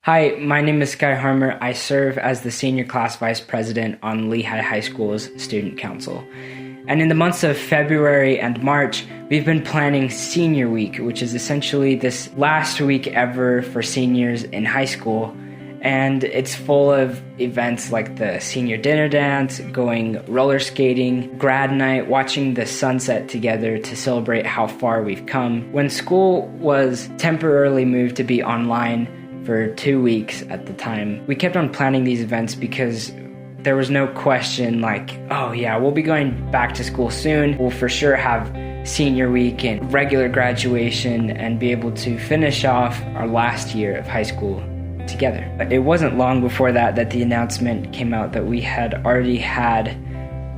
Hi, my name is Sky Harmer. I serve as the Senior Class Vice President on Lehigh High School's Student Council. And in the months of February and March, we've been planning Senior Week, which is essentially this last week ever for seniors in high school. And it's full of events like the senior dinner dance, going roller skating, grad night, watching the sunset together to celebrate how far we've come. When school was temporarily moved to be online for 2 weeks at the time, we kept on planning these events because there was no question like, oh yeah, we'll be going back to school soon. We'll for sure have senior week and regular graduation and be able to finish off our last year of high school together. But it wasn't long before that the announcement came out that we had already had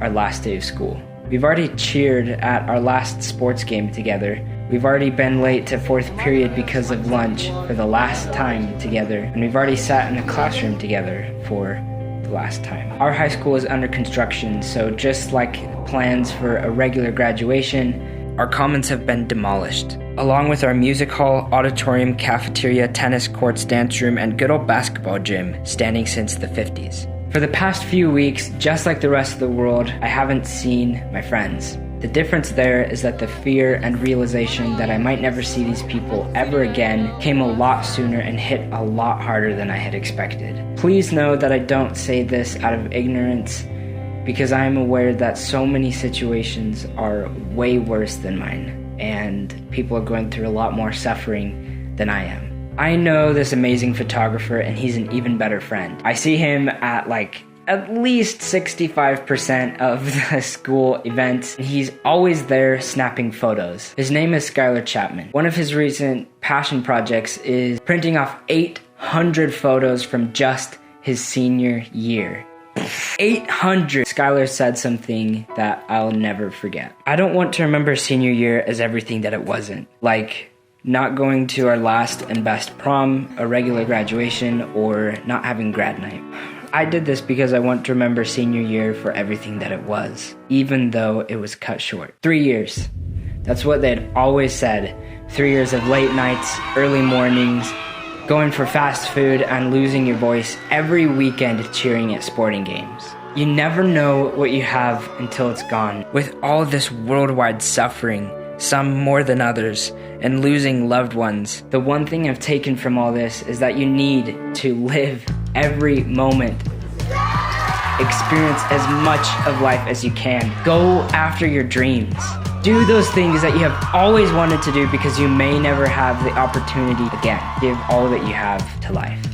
our last day of school. We've already cheered at our last sports game together. We've already been late to fourth period because of lunch for the last time together. And we've already sat in a classroom together for the last time. Our high school is under construction, so just like plans for a regular graduation, our commons have been demolished, along with our music hall, auditorium, cafeteria, tennis courts, dance room, and good old basketball gym, standing since the 50s. For the past few weeks, just like the rest of the world, I haven't seen my friends. The difference there is that the fear and realization that I might never see these people ever again came a lot sooner and hit a lot harder than I had expected. Please know that I don't say this out of ignorance, because I am aware that so many situations are way worse than mine, and people are going through a lot more suffering than I am. I know this amazing photographer, and he's an even better friend. I see him at at least 65% of the school events. He's always there snapping photos. His name is Skylar Chapman. One of his recent passion projects is printing off 800 photos from just his senior year. 800! Skylar said something that I'll never forget. I don't want to remember senior year as everything that it wasn't. Like not going to our last and best prom, a regular graduation, or not having grad night. I did this because I want to remember senior year for everything that it was, even though it was cut short. 3 years. That's what they'd always said. 3 years of late nights, early mornings, going for fast food, and losing your voice every weekend cheering at sporting games. You never know what you have until it's gone. With all this worldwide suffering, some more than others, and losing loved ones, the one thing I've taken from all this is that you need to live every moment. Experience as much of life as you can. Go after your dreams. Do those things that you have always wanted to do because you may never have the opportunity again. Give all that you have to life.